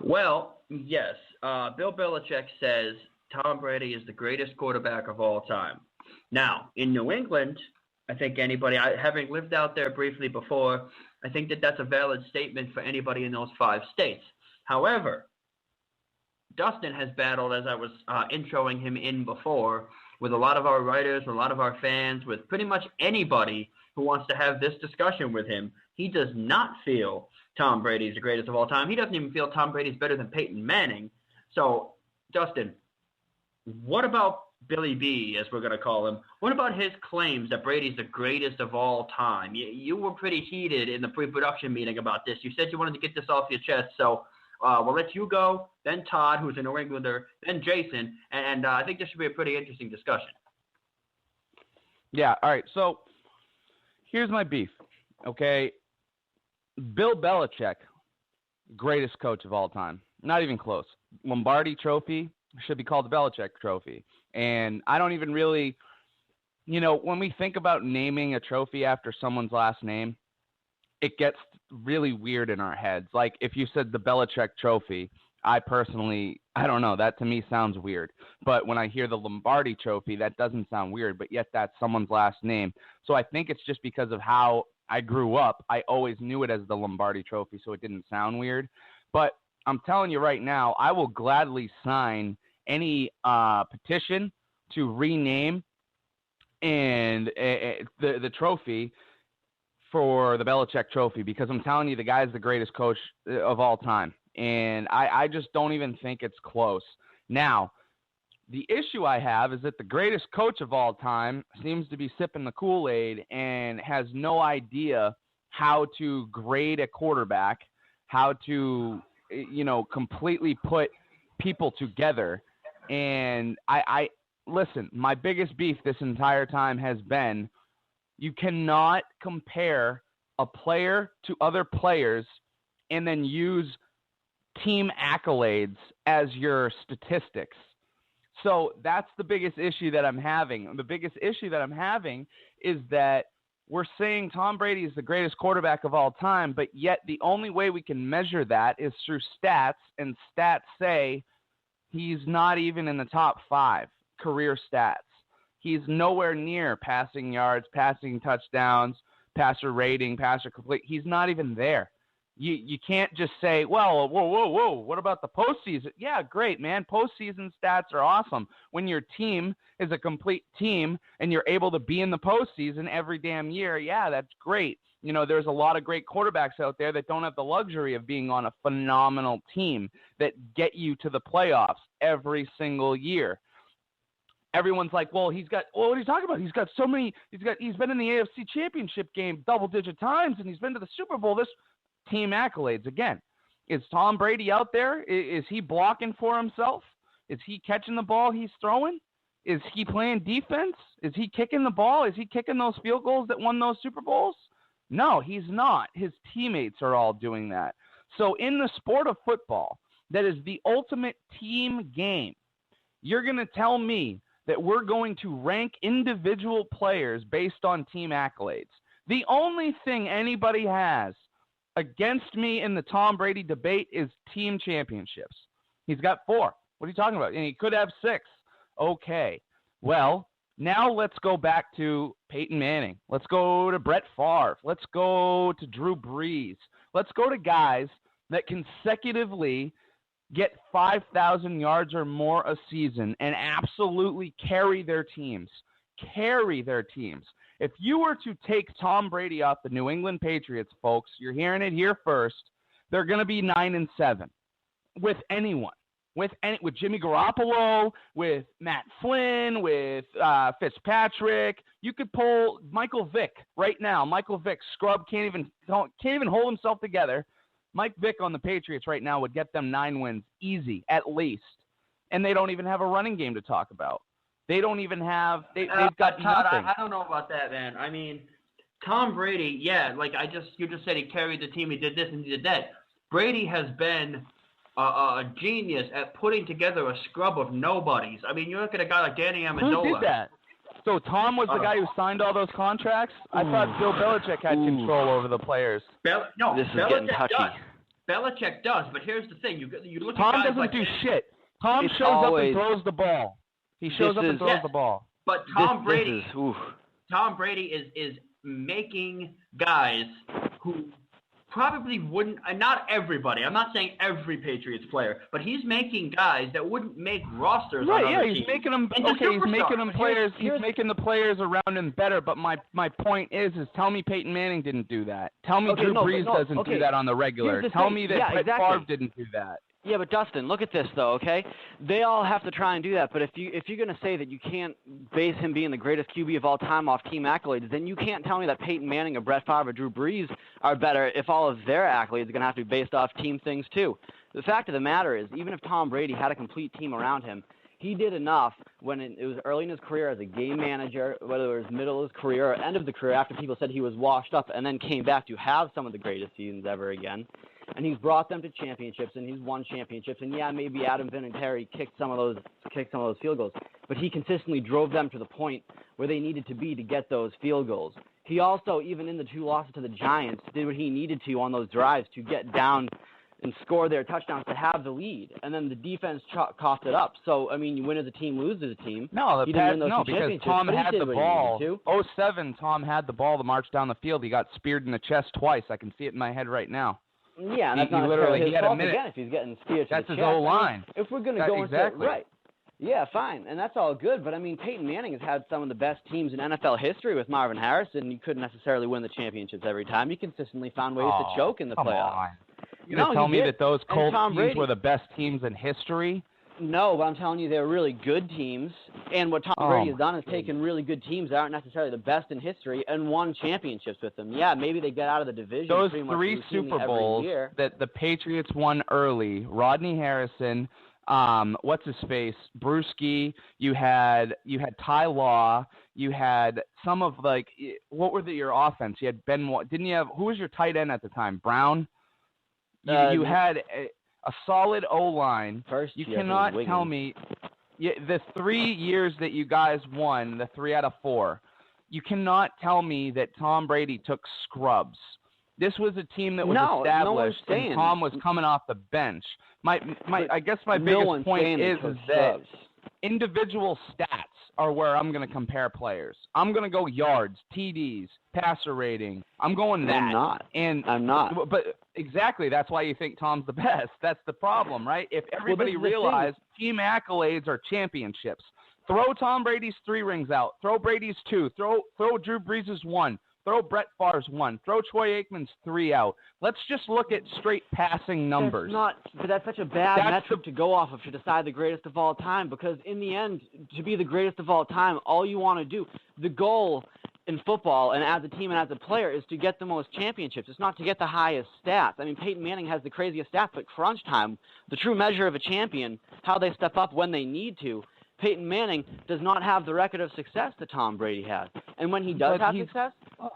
Well, yes. Bill Belichick says Tom Brady is the greatest quarterback of all time. Now, in New England, I think having lived out there briefly before, I think that that's a valid statement for anybody in those 5 states. However, Dustin has battled, as I was introing him in before, with a lot of our writers, a lot of our fans, with pretty much anybody who wants to have this discussion with him. He does not feel Tom Brady is the greatest of all time. He doesn't even feel Tom Brady is better than Peyton Manning. So, Dustin, what about Billy B, as we're going to call him? What about his claims that Brady's the greatest of all time? You were pretty heated in the pre-production meeting about this. You said you wanted to get this off your chest, so we'll let you go, then Todd, who's a New Englander, then Jason, and I think this should be a pretty interesting discussion. Yeah, all right, so here's my beef, okay? Bill Belichick, greatest coach of all time. Not even close. Lombardi Trophy should be called the Belichick Trophy. And I don't even really, when we think about naming a trophy after someone's last name, it gets really weird in our heads. Like if you said the Belichick Trophy, I don't know, that to me sounds weird. But when I hear the Lombardi Trophy, that doesn't sound weird, but yet that's someone's last name. So I think it's just because of how I grew up, I always knew it as the Lombardi Trophy, so it didn't sound weird. But I'm telling you right now, I will gladly sign any petition to rename and the trophy for the Belichick Trophy, because I'm telling you, the guy's the greatest coach of all time. And I just don't even think it's close. Now, the issue I have is that the greatest coach of all time seems to be sipping the Kool-Aid and has no idea how to grade a quarterback, how to, completely put people together. And I listen, my biggest beef this entire time has been you cannot compare a player to other players and then use team accolades as your statistics. So that's the biggest issue that I'm having. The biggest issue that I'm having is that we're saying Tom Brady is the greatest quarterback of all time, but yet the only way we can measure that is through stats, and stats say he's not even in the top 5 career stats. He's nowhere near passing yards, passing touchdowns, passer rating, passer complete. He's not even there. You can't just say, well, whoa, what about the postseason? Yeah, great, man. Postseason stats are awesome. When your team is a complete team and you're able to be in the postseason every damn year, yeah, that's great. There's a lot of great quarterbacks out there that don't have the luxury of being on a phenomenal team that get you to the playoffs every single year. Everyone's like, well, what are you talking about? He's been in the AFC Championship game double-digit times, and he's been to the Super Bowl. This team accolades again. Is Tom Brady out there? Is he blocking for himself? Is he catching the ball he's throwing? Is he playing defense? Is he kicking the ball? Is he kicking those field goals that won those Super Bowls? No, he's not. His teammates are all doing that. So in the sport of football, that is the ultimate team game, you're going to tell me that we're going to rank individual players based on team accolades. The only thing anybody has against me in the Tom Brady debate is team championships. He's got 4. What are you talking about? And he could have 6. Okay. Well, now let's go back to Peyton Manning. Let's go to Brett Favre. Let's go to Drew Brees. Let's go to guys that consecutively get 5,000 yards or more a season and absolutely carry their teams. If you were to take Tom Brady off the New England Patriots, folks, you're hearing it here first, they're going to be 9-7 with anyone. With Jimmy Garoppolo, with Matt Flynn, with Fitzpatrick. You could pull Michael Vick right now. Michael Vick, scrub, can't even hold himself together. Mike Vick on the Patriots right now would get them 9 wins easy, at least. And they don't even have a running game to talk about. They don't even have – they've got Todd, nothing. I don't know about that, man. I mean, Tom Brady, yeah, you just said he carried the team. He did this and he did that. Brady has been a genius at putting together a scrub of nobodies. I mean, you look at a guy like Danny Amendola. Who did that? So Tom was the guy who signed all those contracts? I thought Bill Belichick had control over the players. This is getting touchy. Belichick does, but here's the thing: you look Tom at guys doesn't like do shit. Tom shows up and throws the ball. He shows up and throws the ball. But Tom Brady is making guys who probably wouldn't. Not everybody. I'm not saying every Patriots player, but he's making guys that wouldn't make rosters. Right? On other He's teams. making them. Okay, he's making them players. He's making the players around him better. But my point is tell me Peyton Manning didn't do that. Tell me Drew Brees doesn't do that on the regular. Tell me that Brett Favre didn't do that. Yeah, but Dustin, look at this though, okay? They all have to try and do that, but if you're going to say that you can't base him being the greatest QB of all time off team accolades, then you can't tell me that Peyton Manning or Brett Favre or Drew Brees are better if all of their accolades are going to have to be based off team things too. The fact of the matter is, even if Tom Brady had a complete team around him, he did enough when it was early in his career as a game manager, whether it was middle of his career or end of the career after people said he was washed up, and then came back to have some of the greatest seasons ever again. And he's brought them to championships, and he's won championships. And yeah, maybe Adam Vinatieri kicked some of those field goals, but he consistently drove them to the point where they needed to be to get those field goals. He also, even in the 2 losses to the Giants, did what he needed to on those drives to get down and score their touchdowns to have the lead. And then the defense coughed it up. So, I mean, you win as a team, lose as a team. No, because Tom had the ball. 07, Tom had the ball to march down the field. He got speared in the chest twice. I can see it in my head right now. Yeah, and that's not necessarily his fault again if he's getting speared to the chest. That's his O-line. I mean, if we're going to go into it, right. Yeah, fine, and that's all good. But, I mean, Peyton Manning has had some of the best teams in NFL history with Marvin Harrison. You couldn't necessarily win the championships every time. You consistently found ways to choke in the playoffs. You're going to tell me that those Colts teams were the best teams in history? No, but I'm telling you they're really good teams. And what Tom Brady has done is taken really good teams that aren't necessarily the best in history and won championships with them. Yeah, maybe they get out of the division. Those pretty three much Super Bowls that the Patriots won early, Rodney Harrison, what's his face, Brewski, you had Ty Law, you had some of what were your offense? You had Ben, didn't you have, who was your tight end at the time? Brown? You had a solid O-line. You cannot tell me the 3 years that you guys won, the 3 out of 4, you cannot tell me that Tom Brady took scrubs. This was a team that was established and Tom was coming off the bench. I guess my biggest point is that individual stats are where I'm going to compare players. I'm going to go yards, TDs, passer rating. I'm going that. I'm not. But exactly, that's why you think Tom's the best. That's the problem, right? If everybody realized team accolades are championships, throw Tom Brady's 3 rings out. Throw Brady's 2. Throw Drew Brees' 1. Throw Brett Favre's 1. Throw Troy Aikman's 3 out. Let's just look at straight passing numbers. But that's such a bad metric to go off of to decide the greatest of all time, because in the end, to be the greatest of all time, all you want to do, the goal in football and as a team and as a player is to get the most championships. It's not to get the highest stats. I mean, Peyton Manning has the craziest stats, but crunch time, the true measure of a champion, how they step up when they need to, Peyton Manning does not have the record of success that Tom Brady has. And when he does have success,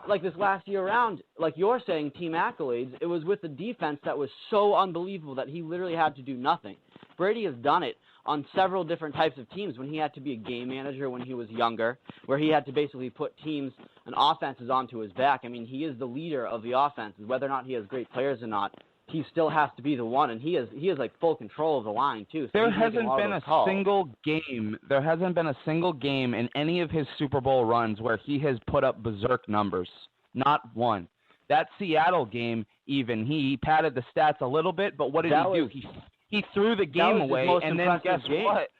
like this last year around, like you're saying, team accolades, it was with the defense that was so unbelievable that he literally had to do nothing. Brady has done it on several different types of teams when he had to be a game manager when he was younger, where he had to basically put teams and offenses onto his back. I mean, he is the leader of the offenses. Whether or not he has great players or not, he still has to be the one, and he has like full control of the line too. So there hasn't been a single game. There hasn't been a single game in any of his Super Bowl runs where he has put up berserk numbers. Not one. That Seattle game, even he padded the stats a little bit, but what did he do? He threw the game away, and then guess what?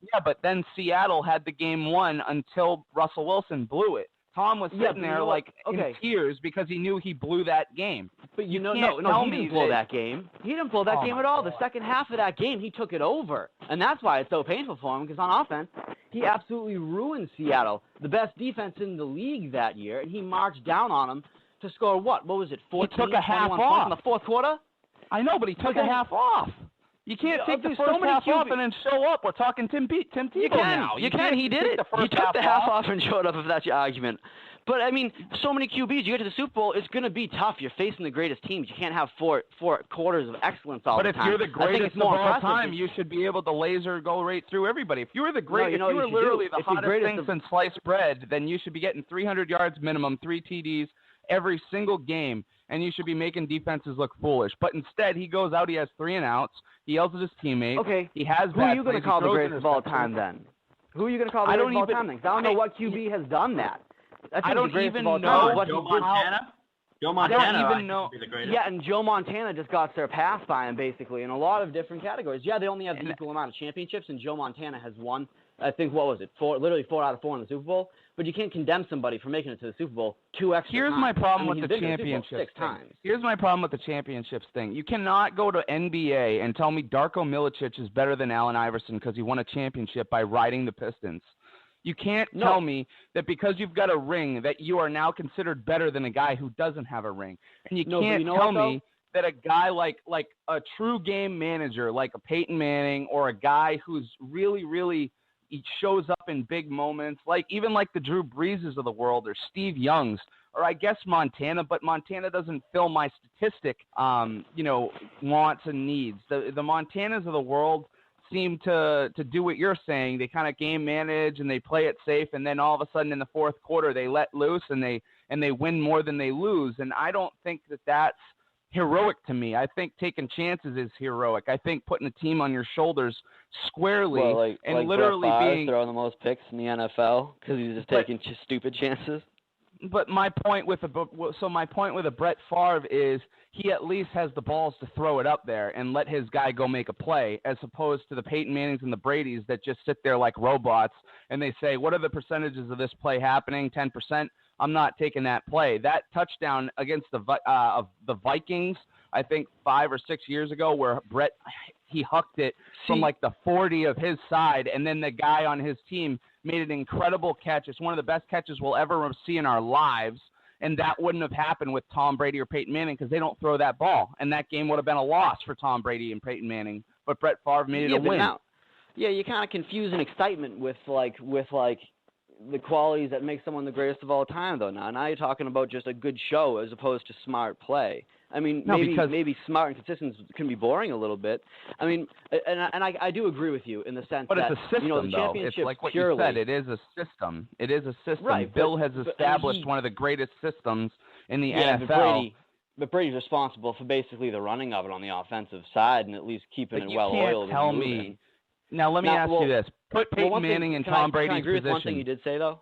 Yeah, but then Seattle had the game won until Russell Wilson blew it. Tom was sitting there in tears because he knew he blew that game. But he didn't blow that game. He didn't blow that game at all. The second half of that game, he took it over. And that's why it's so painful for him, because on offense, he absolutely ruined Seattle, the best defense in the league that year, and he marched down on them to score what? What was it, 14, he took a half off in the fourth quarter? I know, but he took a half off. You can't take the first half off and then show up. We're talking Tim Tebow now. You can. He did it. He took the half off and showed up, if that's your argument. But, I mean, so many QBs, you get to the Super Bowl, it's going to be tough. You're facing the greatest teams. You can't have four quarters of excellence all the time. But if you're the greatest of all time, you should be able to laser go right through everybody. If you were the greatest, if you were literally the hottest thing since sliced bread, then you should be getting 300 yards minimum, 3 TDs, every single game, and you should be making defenses look foolish. But instead, he goes out, he has 3 and outs, he yells at his teammates. Okay, he has who are you going to call the greatest of all time then? Who are you going to call the greatest of all time then? 'Cause I don't know what QB has done that. I don't even know. Joe Montana? Joe Montana, I don't even know. Yeah, and Joe Montana just got surpassed by him, basically, in a lot of different categories. Yeah, they only have an equal amount of championships, and Joe Montana has won, I think, what was it, literally 4 out of 4 in the Super Bowl. But you can't condemn somebody for making it to the Super Bowl 2 extra Here's times. my problem with he's the been to championships Super Bowl 6 thing. times. Here's my problem with the championships thing. You cannot go to NBA and tell me Darko Milicic is better than Allen Iverson because he won a championship by riding the Pistons. You can't tell me that because you've got a ring that you are now considered better than a guy who doesn't have a ring. And you can't tell me that a guy like a true game manager like a Peyton Manning or a guy who's really he shows up in big moments, like even like the Drew Breeses of the world or Steve Youngs or I guess Montana, but Montana doesn't fill my statistic wants and needs. The Montanas of the world seem to do what you're saying. They kind of game manage and they play it safe, and then all of a sudden in the fourth quarter they let loose and they win more than they lose. And I don't think that that's heroic to me. I think taking chances is heroic. I think putting a team on your shoulders squarely and literally being throwing the most picks in the NFL because he's just taking stupid chances. But my point with a Brett Favre is he at least has the balls to throw it up there and let his guy go make a play, as opposed to the Peyton Mannings and the Bradys that just sit there like robots and they say, what are the percentages of this play happening? 10%. I'm not taking that play. That touchdown against the Vikings, I think 5 or 6 years ago, where Brett he hucked it from like the 40 of his side, and then the guy on his team made an incredible catch. It's one of the best catches we'll ever see in our lives, and that wouldn't have happened with Tom Brady or Peyton Manning because they don't throw that ball, and that game would have been a loss for Tom Brady and Peyton Manning, but Brett Favre made it a win. You kind of confuse an excitement with the qualities that make someone the greatest of all time, though. Now you're talking about just a good show as opposed to smart play. I mean, maybe smart and consistent can be boring a little bit. I mean, and I do agree with you in the sense that it's a system, the championship it's like what purely, you said. It is a system. It is a system. Right, Bill has established one of the greatest systems in the NFL. But Brady's responsible for basically the running of it on the offensive side and at least keeping it well oiled. Tell me. Now let me ask you this: put Peyton Manning and Tom Brady's position. Can I agree with one thing you did say though?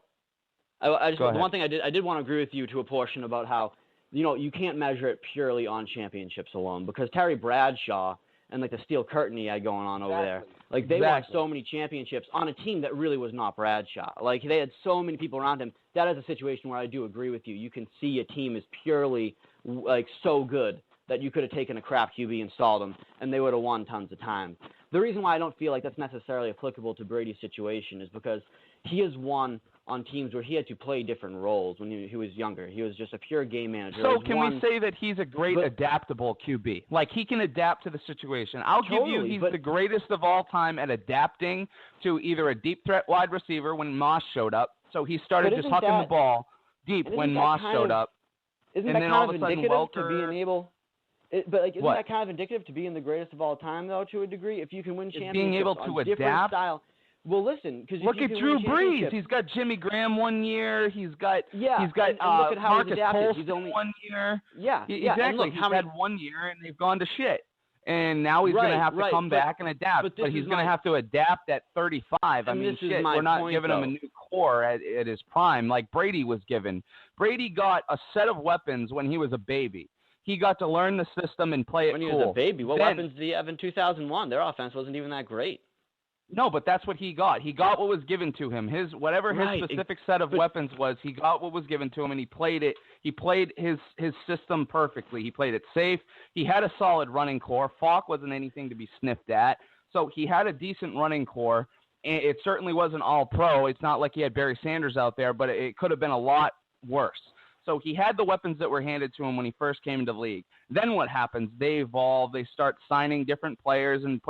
One thing I did want to agree with you to a portion about how you can't measure it purely on championships alone, because Terry Bradshaw and like the steel curtain he had going on over there, like they won so many championships on a team that really was not Bradshaw. Like they had so many people around him. That is a situation where I do agree with you. You can see a team is purely like so good that you could have taken a crap QB, installed them, and they would have won tons of times. The reason why I don't feel like that's necessarily applicable to Brady's situation is because he has won on teams where he had to play different roles when he was younger. He was just a pure game manager. So can we say that he's a great adaptable QB? Like he can adapt to the situation. I'll give you he's the greatest of all time at adapting to either a deep threat wide receiver when Moss showed up. So he started just hucking the ball deep when Moss showed up. Isn't that kind of indicative to being able – isn't that kind of indicative to being the greatest of all time, though, to a degree? If you can win championships being able to adapt? Style. Well, listen, because look at Drew Brees. He's got Jimmy Graham 1 year. He's got Marcus Colston 1 year. Exactly. He's had 1 year, and they've gone to shit. And now he's going to have to come back and adapt. But he's going to have to adapt at 35. I mean, shit, we're not giving him a new core at his prime like Brady was given. Brady got a set of weapons when he was a baby. He got to learn the system and play it when he was a baby. What weapons did he have in 2001? Their offense wasn't even that great. No, but that's what he got. He got what was given to him. His specific set of weapons was, he got what was given to him, and he played it. He played his system perfectly. He played it safe. He had a solid running core. Falk wasn't anything to be sniffed at. So he had a decent running core, and it certainly wasn't all pro. It's not like he had Barry Sanders out there, but it could have been a lot worse. So he had the weapons that were handed to him when he first came into the league. Then what happens? They evolve. They start signing different players and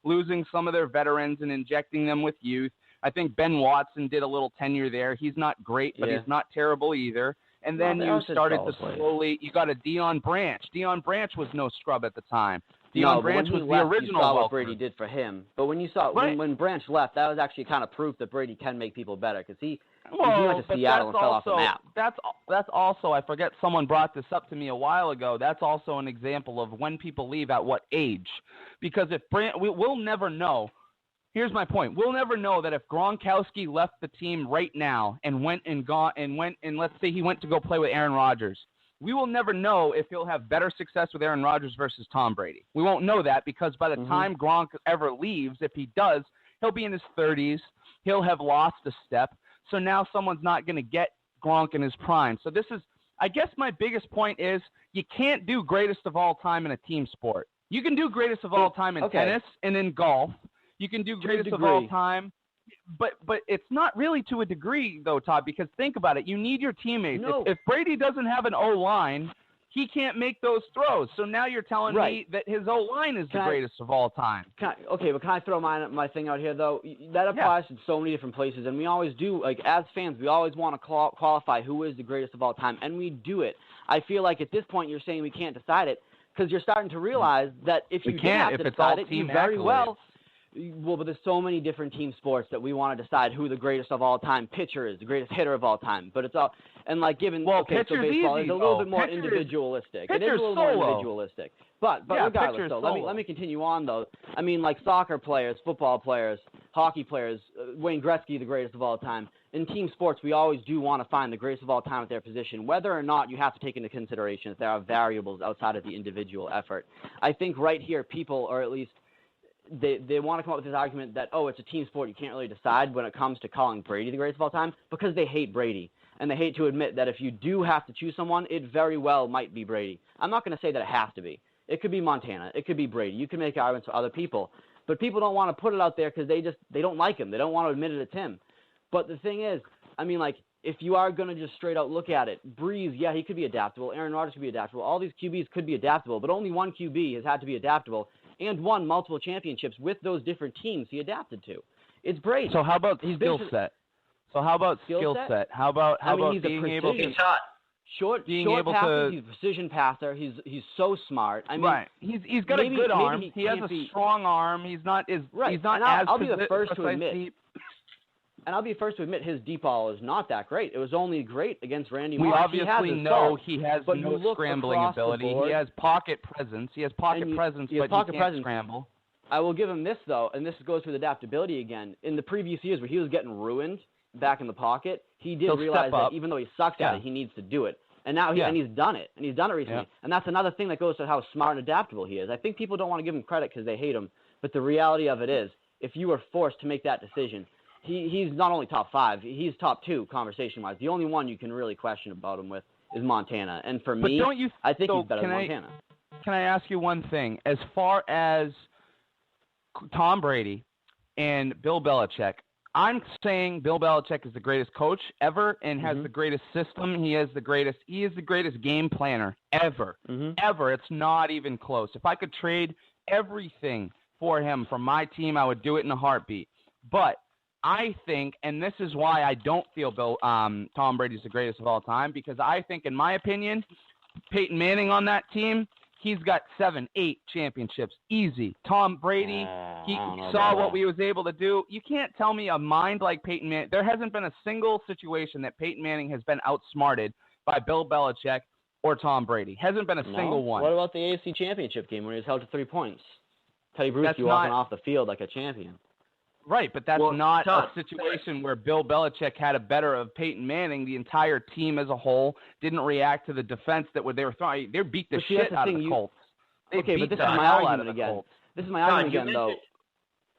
losing some of their veterans and injecting them with youth. I think Ben Watson did a little tenure there. He's not great, but he's not terrible either. And then you started to slowly – you got a Deion Branch. Deion Branch was no scrub at the time. Deion Branch was the original. You saw what Brady did for him. But when you saw when Branch left, that was actually kind of proof that Brady can make people better, because He went to Seattle and fell off the map. That's also, I forget, someone brought this up to me a while ago. That's also an example of when people leave at what age. Because we'll never know. Here's my point. We'll never know that if Gronkowski left the team right now and went and let's say he went to go play with Aaron Rodgers, we will never know if he'll have better success with Aaron Rodgers versus Tom Brady. We won't know that because by the time Gronk ever leaves, if he does, he'll be in his 30s. He'll have lost a step. So now someone's not going to get Gronk in his prime. So this is, I guess my biggest point is you can't do greatest of all time in a team sport. You can do greatest of all time in tennis and in golf. You can do greatest of all time. But it's not really to a degree, though, Todd, because think about it. You need your teammates. No. If Brady doesn't have an O-line, he can't make those throws. So now you're telling me that his O-line is the greatest of all time. But can I throw my thing out here, though? That applies to so many different places, and we always do, like, as fans, we always want to qualify who is the greatest of all time, and we do it. I feel like at this point you're saying we can't decide it because you're starting to realize that if you can't, have to if it's decide all it, you team very accolades. Well, but there's so many different team sports that we want to decide who the greatest of all time pitcher is, the greatest hitter of all time. But it's all and like given so baseball is a little bit more individualistic. It is a little more individualistic. But regardless, though, let me continue on though. I mean, like soccer players, football players, hockey players, Wayne Gretzky, the greatest of all time. In team sports, we always do want to find the greatest of all time at their position, whether or not you have to take into consideration that there are variables outside of the individual effort. I think right here, people, or at least they want to come up with this argument that, it's a team sport, you can't really decide when it comes to calling Brady the greatest of all time because they hate Brady. And they hate to admit that if you do have to choose someone, it very well might be Brady. I'm not going to say that it has to be. It could be Montana. It could be Brady. You can make arguments for other people. But people don't want to put it out there because they don't like him. They don't want to admit it's him. But the thing is, I mean, like, if you are going to just straight out look at it, Breeze, he could be adaptable. Aaron Rodgers could be adaptable. All these QBs could be adaptable. But only one QB has had to be adaptable and won multiple championships with those different teams he adapted to. It's Brady. So how about skill set? How about being able to short passes, he's a precision passer. He's so smart. I mean, he's got a good arm. He has a strong arm. He's not as I'll be the first to admit. And I'll be the first to admit his deep ball is not that great. It was only great against Randy Moss. We obviously know he has no scrambling ability. He has pocket presence. But he can't scramble. I will give him this, though, and this goes with adaptability again. In the previous years where he was getting ruined back in the pocket, he did realize that even though he sucks at it, he needs to do it. And now he's done it, and he's done it recently. Yeah. And that's another thing that goes to how smart and adaptable he is. I think people don't want to give him credit because they hate him, but the reality of it is, if you were forced to make that decision, he's not only top 5, he's top 2 conversation-wise. The only one you can really question about him with is Montana. And for me, I think he's better than Montana. Can I ask you one thing? As far as Tom Brady and Bill Belichick, I'm saying Bill Belichick is the greatest coach ever and has the greatest system. He is the greatest game planner ever. Ever. It's not even close. If I could trade everything for him from my team, I would do it in a heartbeat. But I think, and this is why I don't feel Tom Brady's the greatest of all time, because I think, in my opinion, Peyton Manning on that team, he's got 7, 8 championships, easy. Tom Brady, he saw what we was able to do. You can't tell me a mind like Peyton Manning. There hasn't been a single situation that Peyton Manning has been outsmarted by Bill Belichick or Tom Brady. Hasn't been a single one. What about the AFC Championship game when he was held to 3 points? Teddy Bruschi walking off the field like a champion. Right, but that's not a situation where Bill Belichick had a better of Peyton Manning. The entire team as a whole didn't react to the defense that they were throwing. They beat the shit out of the Colts. But this is my argument again. This is my argument again, though.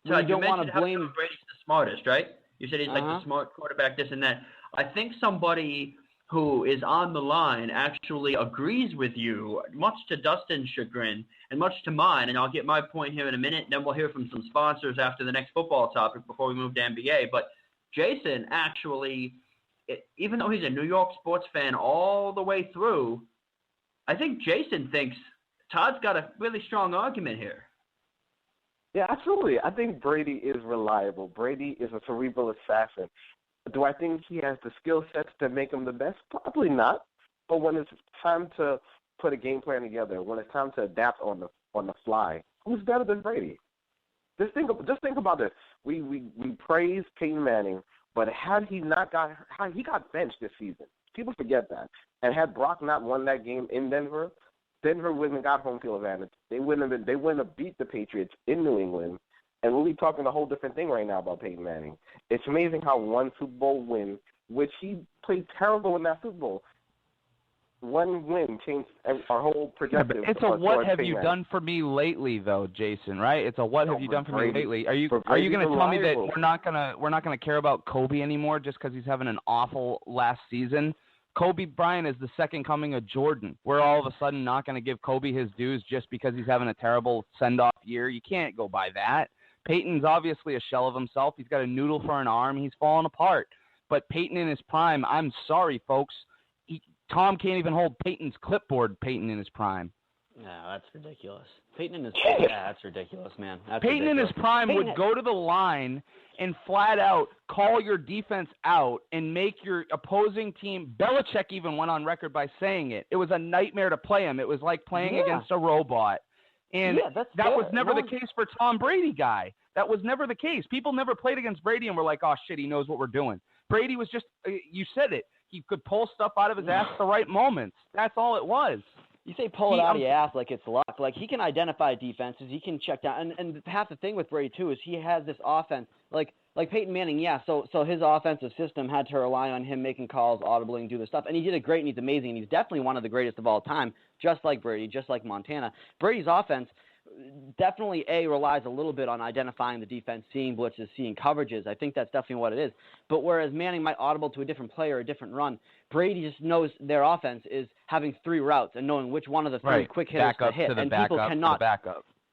Todd, you mentioned how Tom Brady's the smartest, right? You said he's like the smart quarterback, this and that. I think somebody who is on the line actually agrees with you, much to Dustin's chagrin and much to mine, and I'll get my point here in a minute, then we'll hear from some sponsors after the next football topic before we move to NBA. But Jason actually, even though he's a New York sports fan all the way through, I think Jason thinks Todd's got a really strong argument here. Yeah, absolutely. I think Brady is reliable. Brady is a cerebral assassin. Do I think he has the skill sets to make him the best? Probably not. But when it's time to put a game plan together, when it's time to adapt on the fly, who's better than Brady? Just think about this. We praise Peyton Manning But had he got benched this season. People forget that. And had Brock not won that game in Denver, Denver wouldn't have got home field advantage. They wouldn't have beat the Patriots in New England. And we'll be talking a whole different thing right now about Peyton Manning. It's amazing how one Super Bowl win, which he played terrible in that Super Bowl, one win changed our whole projection. It's a what have you done for me lately, though, Jason? Right? It's a what have you done for me lately? Are you going to tell me that we're not going to care about Kobe anymore just because he's having an awful last season? Kobe Bryant is the second coming of Jordan. We're all of a sudden not going to give Kobe his dues just because he's having a terrible send-off year. You can't go by that. Peyton's obviously a shell of himself. He's got a noodle for an arm. He's falling apart. But Peyton in his prime, I'm sorry, folks. Tom can't even hold Peyton's clipboard, Peyton in his prime. No, that's ridiculous. Peyton in his that's ridiculous, man. Peyton in his prime would go to the line and flat out call your defense out and make your opposing team. Belichick even went on record by saying it. It was a nightmare to play him. It was like playing against a robot. And that was never the case for Tom Brady guy. That was never the case. People never played against Brady and were like, oh, shit, he knows what we're doing. Brady was just, you said it. He could pull stuff out of his ass at the right moments. That's all it was. You say pull it out of your ass like it's luck. Like, he can identify defenses. He can check down. And half the thing with Brady, too, is he has this offense. Like Peyton Manning, so his offensive system had to rely on him making calls, audibly, and do this stuff. And he did it great, and he's amazing, and he's definitely one of the greatest of all time, just like Brady, just like Montana. Brady's offense definitely, relies a little bit on identifying the defense, seeing blitzes, seeing coverages. I think that's definitely what it is. But whereas Manning might audible to a different player, a different run, Brady just knows their offense is having three routes and knowing which one of the three quick hitters to hit. And people cannot,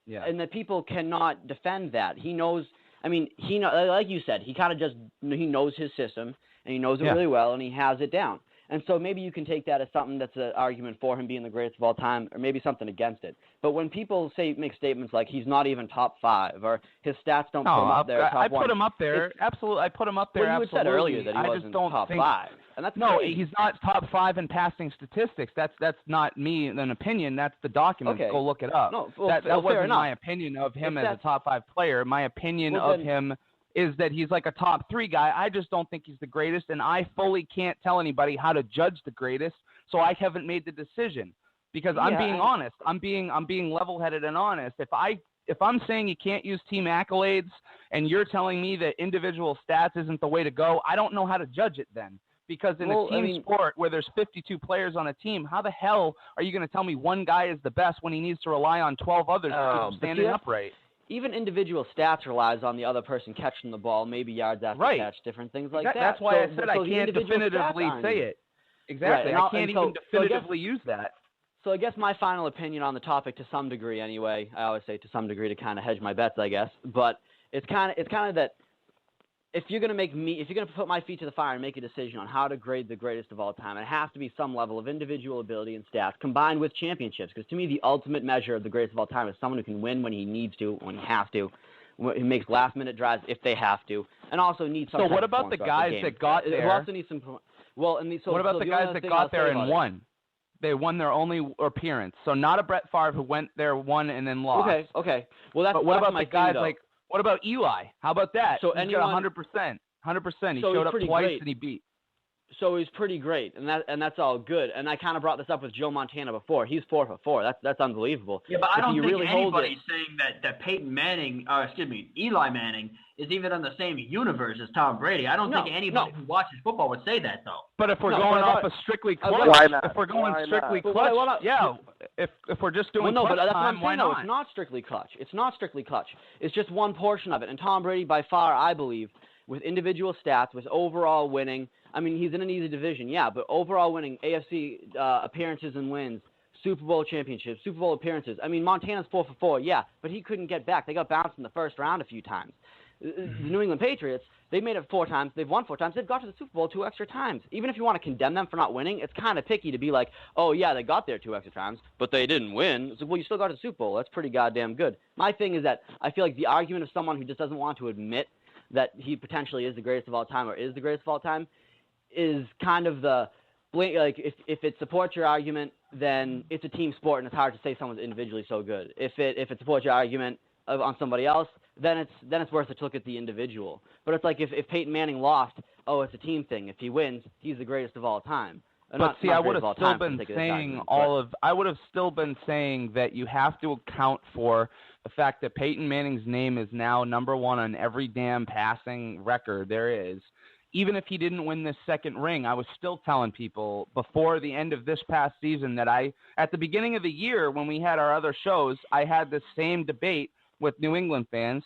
and the people cannot defend that. He knows, like you said, he kind of just, he knows his system, and he knows it really well, and he has it down. And so maybe you can take that as something that's an argument for him being the greatest of all time, or maybe something against it. But when people make statements like he's not even top 5, or his stats don't put him up there, top 1. I put him up there. Absolutely, I put him up there. Well, you had said earlier that he wasn't top 5, and that's crazy. He's not top 5 in passing statistics. That's not me an opinion. That's the documents. Okay. Go look it up. No, well, that fair wasn't enough. my opinion of him as a top 5 player. My opinion of him is that he's like a top 3 guy. I just don't think he's the greatest, and I fully can't tell anybody how to judge the greatest, so I haven't made the decision because I'm being honest. I'm being level-headed and honest. If I'm saying you can't use team accolades and you're telling me that individual stats isn't the way to go, I don't know how to judge it then. Because in a team sport where there's 52 players on a team, how the hell are you going to tell me one guy is the best when he needs to rely on 12 others to keep him standing upright? Even individual stats relies on the other person catching the ball, maybe yards after catch, different things like that. That's why I said I can't definitively say it. Exactly. I can't even definitively use that. So I guess my final opinion on the topic, to some degree anyway, I always say to some degree to kind of hedge my bets, I guess, but it's kind of that if you're going to put my feet to the fire and make a decision on how to grade the greatest of all time, it has to be some level of individual ability and stats combined with championships. Because to me, the ultimate measure of the greatest of all time is someone who can win when he needs to, when he has to, who makes last-minute drives if they have to, and also needs some. So what about the guys that got there? Who also needs some. Well, what about the guys that got there and won? They won their only appearance. So not a Brett Favre who went there, won, and then lost. Okay. Well, that's. But what about the guys like? What about Eli? How about that? So he's got 100%. 100%. He showed up twice and he beat. So he's pretty great, and that's all good. And I kind of brought this up with Joe Montana before. He's 4 for 4. That's unbelievable. Yeah, but I don't think anybody's saying that Peyton Manning, Eli Manning, is even in the same universe as Tom Brady. I don't think anybody who watches football would say that, though. But if we're going off of strictly clutch, if we're going strictly clutch, if we're just doing clutch but that's time, what I'm saying, it's not strictly clutch. It's not strictly clutch. It's just one portion of it. And Tom Brady, by far, I believe, with individual stats, with overall winning, I mean, he's in an easy division, but overall winning, AFC appearances and wins, Super Bowl championships, Super Bowl appearances. I mean, Montana's 4 for 4, but he couldn't get back. They got bounced in the first round a few times. The New England Patriots, they made it 4 times. They've won 4 times. They've got to the Super Bowl 2 extra times. Even if you want to condemn them for not winning, it's kind of picky to be like, oh, yeah, they got there 2 extra times, but they didn't win. It's like, well, you still got to the Super Bowl. That's pretty goddamn good. My thing is that I feel like the argument of someone who just doesn't want to admit that he potentially is the greatest of all time or is the greatest of all time is kind of like if it supports your argument, then it's a team sport and it's hard to say someone's individually so good. If it supports your argument on somebody else, then it's worth it to look at the individual. But it's like if Peyton Manning lost, oh, it's a team thing. If he wins, he's the greatest of all time. But see, I would have still been saying I would have still been saying that you have to account for the fact that Peyton Manning's name is now number one on every damn passing record there is. Even if he didn't win this second ring, I was still telling people before the end of this past season that at the beginning of the year when we had our other shows, I had this same debate with New England fans.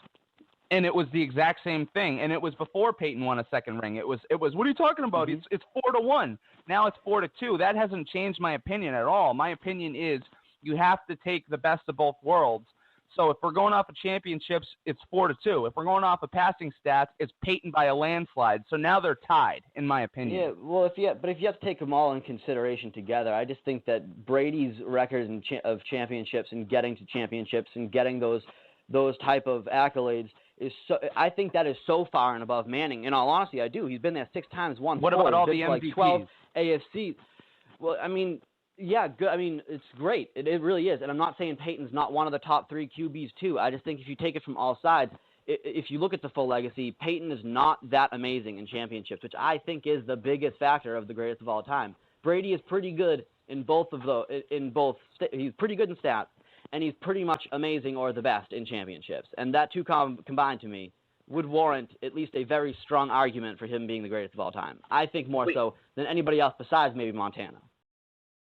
And it was the exact same thing, and it was before Peyton won a second ring. It was. What are you talking about? Mm-hmm. It's 4-1. Now it's 4-2. That hasn't changed my opinion at all. My opinion is you have to take the best of both worlds. So if we're going off of championships, it's 4-2. If we're going off of passing stats, it's Peyton by a landslide. So now they're tied, in my opinion. Yeah. Well, if you have to take them all in consideration together, I just think that Brady's record of championships and getting to championships and getting those type of accolades. I think that is so far and above Manning. In all honesty, I do. He's been there 6 times, won 4. What about all the MVPs? Like 12 AFC. Well, I mean, yeah, good. I mean, it's great. It really is. And I'm not saying Peyton's not one of the top 3 QBs too. I just think if you take it from all sides, if you look at the full legacy, Peyton is not that amazing in championships, which I think is the biggest factor of the greatest of all time. Brady is pretty good in both of those. He's pretty good in stats. And he's pretty much amazing or the best in championships. And that two combined to me would warrant at least a very strong argument for him being the greatest of all time. I think more so than anybody else besides maybe Montana.